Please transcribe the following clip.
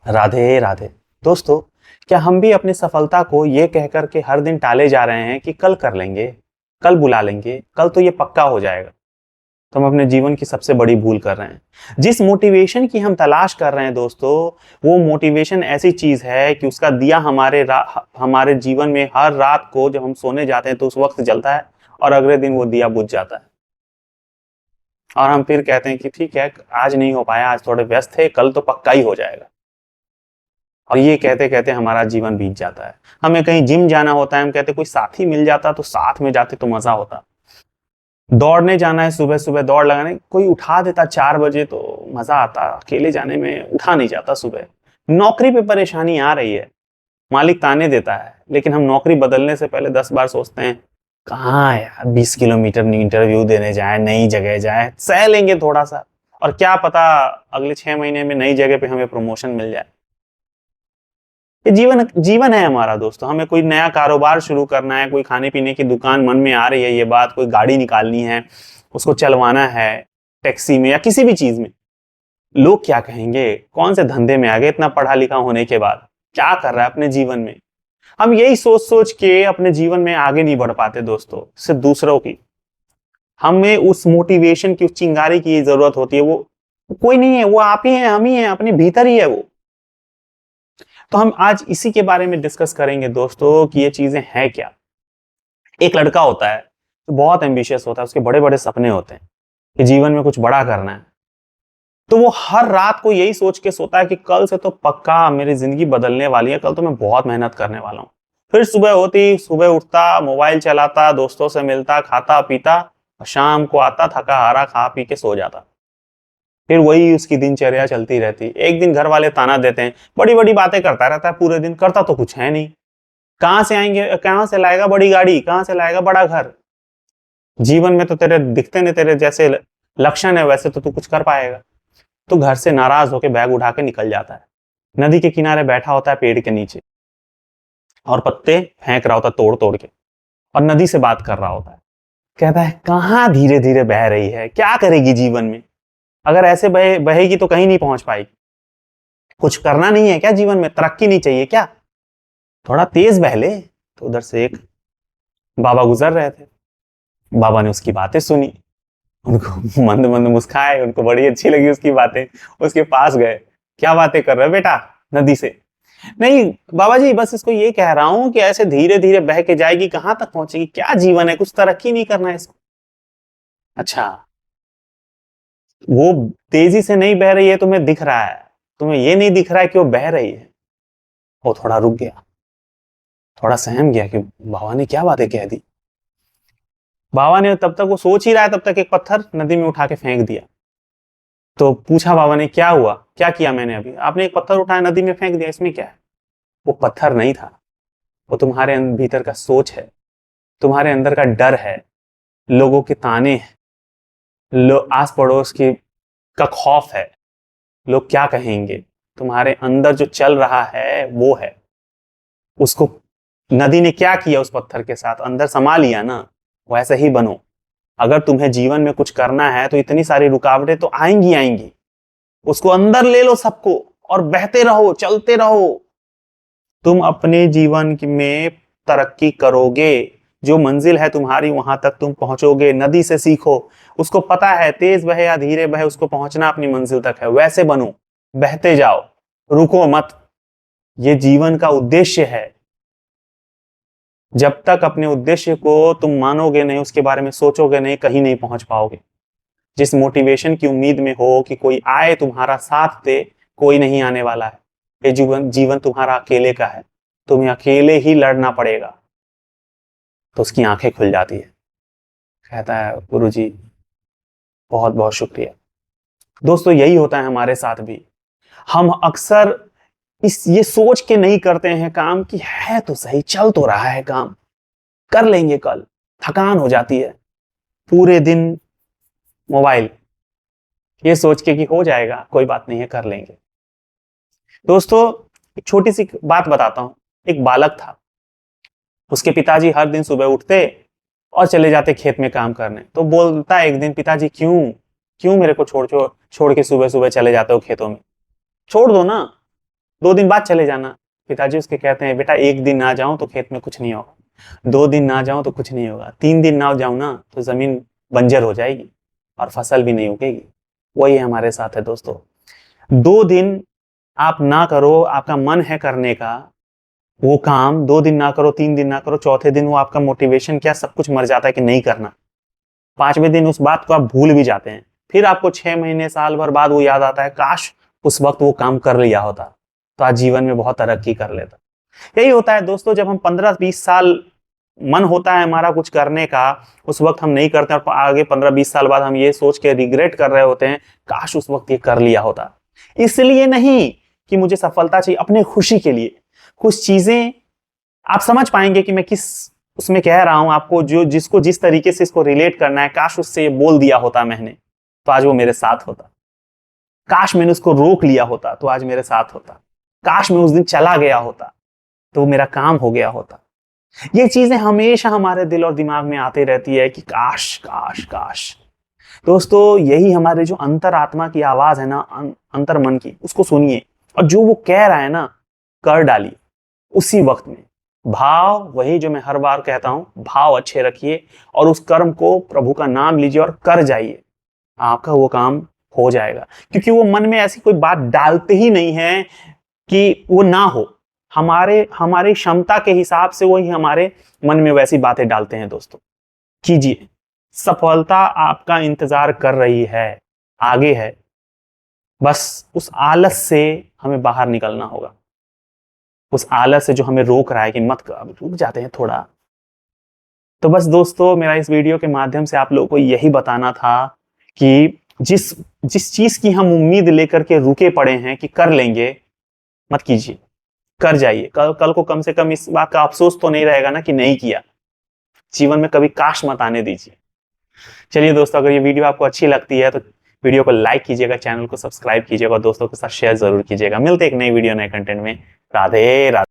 राधे राधे। दोस्तों, क्या हम भी अपनी सफलता को ये कह कर के हर दिन टाले जा रहे हैं कि कल कर लेंगे, कल बुला लेंगे, कल तो ये पक्का हो जाएगा। तो हम अपने जीवन की सबसे बड़ी भूल कर रहे हैं। जिस मोटिवेशन की हम तलाश कर रहे हैं दोस्तों, वो मोटिवेशन ऐसी चीज है कि उसका दिया हमारे जीवन में हर रात को जब हम सोने जाते हैं तो उस वक्त जलता है और अगले दिन वो दिया बुझ जाता है। और हम फिर कहते हैं कि ठीक है, आज नहीं हो पाया, आज थोड़े व्यस्त थे, कल तो पक्का ही हो जाएगा। और ये कहते कहते हमारा जीवन बीत जाता है। हमें कहीं जिम जाना होता है, हम कहते कोई साथी मिल जाता तो साथ में जाते तो मजा होता। दौड़ने जाना है, सुबह सुबह दौड़ लगाने कोई उठा देता 4 बजे तो मजा आता। अकेले जाने में उठा नहीं जाता सुबह। नौकरी पे परेशानी आ रही है, मालिक ताने देता है, लेकिन हम नौकरी बदलने से पहले 10 बार सोचते हैं कहाँ यार 20 किलोमीटर इंटरव्यू देने जाए, नई जगह जाए, सह लेंगे थोड़ा सा, और क्या पता अगले 6 महीने में नई जगह पे हमें प्रमोशन मिल जाए। ये जीवन जीवन है हमारा दोस्तों। हमें कोई नया कारोबार शुरू करना है, कोई खाने पीने की दुकान मन में आ रही है, ये बात, कोई गाड़ी निकालनी है, उसको चलवाना है, टैक्सी में या किसी भी चीज में। लोग क्या कहेंगे, कौन से धंधे में आ गए इतना पढ़ा लिखा होने के बाद, क्या कर रहा है अपने जीवन में। हम यही सोच सोच के अपने जीवन में आगे नहीं बढ़ पाते दोस्तों, सिर्फ दूसरों की। हमें उस मोटिवेशन की, उस चिंगारी की जरूरत होती है। वो कोई नहीं है, वो आप ही हैं, हम ही हैं, अपने भीतर ही है वो। तो हम आज इसी के बारे में डिस्कस करेंगे दोस्तों कि ये चीजें हैं क्या। एक लड़का होता है तो बहुत एम्बिशियस होता है, उसके बड़े बड़े सपने होते हैं कि जीवन में कुछ बड़ा करना है। तो वो हर रात को यही सोच के सोता है कि कल से तो पक्का मेरी जिंदगी बदलने वाली है, कल तो मैं बहुत मेहनत करने वाला हूँ। फिर सुबह होती, सुबह उठता, मोबाइल चलाता, दोस्तों से मिलता, खाता पीता, और शाम को आता थका हारा, खा पी के सो जाता। फिर वही उसकी दिनचर्या चलती रहती। एक दिन घर वाले ताना देते हैं, बड़ी बड़ी बातें करता रहता है पूरे दिन, करता तो कुछ है नहीं। कहां से आएंगे, कहां से लाएगा बड़ी गाड़ी, कहां से लाएगा बड़ा घर। जीवन में तो तेरे दिखते नहीं, तेरे जैसे लक्षण है वैसे तो तू कुछ कर पाएगा। तो घर से नाराज होकर बैग उठा के निकल जाता है। नदी के किनारे बैठा होता है पेड़ के नीचे, और पत्ते फेंक रहा होता है तोड़ तोड़ के, और नदी से बात कर रहा होता है। कहता है कहां धीरे धीरे बह रही है, क्या करेगी जीवन में, अगर ऐसे बहेगी तो कहीं नहीं पहुंच पाएगी। कुछ करना नहीं है क्या जीवन में, तरक्की नहीं चाहिए क्या, थोड़ा तेज बह ले। तो उधर से एक बाबा गुजर रहे थे। बाबा ने उसकी बातें सुनी, उनको मंद मंद मुस्काए, उनको बड़ी अच्छी लगी उसकी बातें। उसके पास गए, क्या बातें कर रहे हो बेटा नदी से। नहीं बाबा जी, बस इसको ये कह रहा हूं कि ऐसे धीरे धीरे बह के जाएगी, कहां तक पहुंचेगी, क्या जीवन है, कुछ तरक्की नहीं करना है इसको। अच्छा, वो तेजी से नहीं बह रही है, तुम्हें दिख रहा है, तुम्हें ये नहीं दिख रहा है कि वो बह रही है। वो थोड़ा रुक गया, थोड़ा सहम गया कि बाबा ने क्या बातें कह दी। बाबा ने तब तक, वो सोच ही रहा है तब तक, एक पत्थर नदी में उठा के फेंक दिया। तो पूछा बाबा ने क्या हुआ, क्या किया मैंने अभी, आपने एक पत्थर उठाया नदी में फेंक दिया, इसमें क्या है। वो पत्थर नहीं था, वो तुम्हारे भीतर का सोच है, तुम्हारे अंदर का डर है, लोगों के ताने हैं, आस पड़ोस की का खौफ है, लोग क्या कहेंगे। तुम्हारे अंदर जो चल रहा है वो है। उसको नदी ने क्या किया, उस पत्थर के साथ अंदर समा लिया ना। वैसे ही बनो। अगर तुम्हें जीवन में कुछ करना है तो इतनी सारी रुकावटें तो आएंगी आएंगी, उसको अंदर ले लो सबको, और बहते रहो, चलते रहो। तुम अपने जीवन में तरक्की करोगे, जो मंजिल है तुम्हारी वहां तक तुम पहुंचोगे। नदी से सीखो, उसको पता है तेज बहे या धीरे बहे, उसको पहुंचना अपनी मंजिल तक है। वैसे बनो, बहते जाओ, रुको मत। ये जीवन का उद्देश्य है। जब तक अपने उद्देश्य को तुम मानोगे नहीं, उसके बारे में सोचोगे नहीं, कहीं नहीं पहुंच पाओगे। जिस मोटिवेशन की उम्मीद में हो कि कोई आए तुम्हारा साथ दे, कोई नहीं आने वाला है। ये जीवन जीवन तुम्हारा अकेले का है, तुम्हें अकेले ही लड़ना पड़ेगा। तो उसकी आंखें खुल जाती है, कहता है गुरुजी बहुत बहुत शुक्रिया। दोस्तों, यही होता है हमारे साथ भी। हम अक्सर ये सोच के नहीं करते हैं काम कि है तो सही, चल तो रहा है काम, कर लेंगे कल। थकान हो जाती है, पूरे दिन मोबाइल, ये सोच के कि हो जाएगा, कोई बात नहीं है, कर लेंगे। दोस्तों, एक छोटी सी बात बताता हूं। एक बालक था, उसके पिताजी हर दिन सुबह उठते और चले जाते खेत में काम करने। तो बोलता एक दिन, पिताजी क्यों क्यों मेरे को छोड़ छोड़ छोड़ के सुबह सुबह चले जाते हो खेतों में, छोड़ दो ना। 2 दिन बाद चले जाना। पिताजी उसके कहते हैं बेटा 1 दिन ना जाऊं तो खेत में कुछ नहीं होगा, 2 दिन ना जाऊं तो कुछ नहीं होगा, 3 दिन ना जाऊं ना तो जमीन बंजर हो जाएगी और फसल भी नहीं उगेगी। वही हमारे साथ है दोस्तों। 2 दिन आप ना करो, आपका मन है करने का वो काम, 2 दिन ना करो, 3 दिन ना करो, चौथे दिन वो आपका मोटिवेशन क्या सब कुछ मर जाता है कि नहीं करना। 5वें दिन उस बात को आप भूल भी जाते हैं। फिर आपको 6 महीने साल भर बाद वो याद आता है काश उस वक्त वो काम कर लिया होता तो आज जीवन में बहुत तरक्की कर लेता। यही होता है दोस्तों, जब हम 15-20 साल मन होता है हमारा कुछ करने का, उस वक्त हम नहीं करते और आगे 15-20 साल बाद हम ये सोच के रिग्रेट कर रहे होते हैं काश उस वक्त ये कर लिया होता। इसलिए नहीं कि मुझे सफलता चाहिए, अपने खुशी के लिए कुछ चीजें आप समझ पाएंगे कि मैं किस उसमें कह रहा हूं आपको, जो जिसको जिस तरीके से इसको रिलेट करना है, काश उससे ये बोल दिया होता मैंने तो आज वो मेरे साथ होता, काश मैंने उसको रोक लिया होता तो आज मेरे साथ होता, काश मैं उस दिन चला गया होता तो मेरा काम हो गया होता। ये चीजें हमेशा हमारे दिल और दिमाग में आती रहती है कि काश काश काश। दोस्तों यही हमारे जो अंतरात्मा की आवाज है ना, अंतर मन की, उसको सुनिए और जो वो कह रहा है ना कर डालिए उसी वक्त में। भाव वही जो मैं हर बार कहता हूं, भाव अच्छे रखिए और उस कर्म को प्रभु का नाम लीजिए और कर जाइए, आपका वो काम हो जाएगा। क्योंकि वो मन में ऐसी कोई बात डालते ही नहीं है कि वो ना हो, हमारी क्षमता के हिसाब से वही हमारे मन में वैसी बातें डालते हैं। दोस्तों कीजिए, सफलता आपका इंतजार कर रही है, आगे है, बस उस आलस से हमें बाहर निकलना होगा, उस आलस से जो हमें रोक रहा है कि मत कर, रुक जाते हैं थोड़ा। तो बस दोस्तों मेरा इस वीडियो के माध्यम से आप लोगों को यही बताना था कि जिस जिस चीज की हम उम्मीद लेकर के रुके पड़े हैं कि कर लेंगे, मत कीजिए, कर जाइए। कल को कम से कम इस बात का अफसोस तो नहीं रहेगा ना कि नहीं किया। जीवन में कभी काश मत आने दीजिए। चलिए दोस्तों, अगर ये वीडियो आपको अच्छी लगती है तो वीडियो को लाइक कीजिएगा, चैनल को सब्सक्राइब कीजिएगा और दोस्तों के साथ शेयर जरूर कीजिएगा। मिलते एक नई वीडियो नए कंटेंट में। राधे राधे।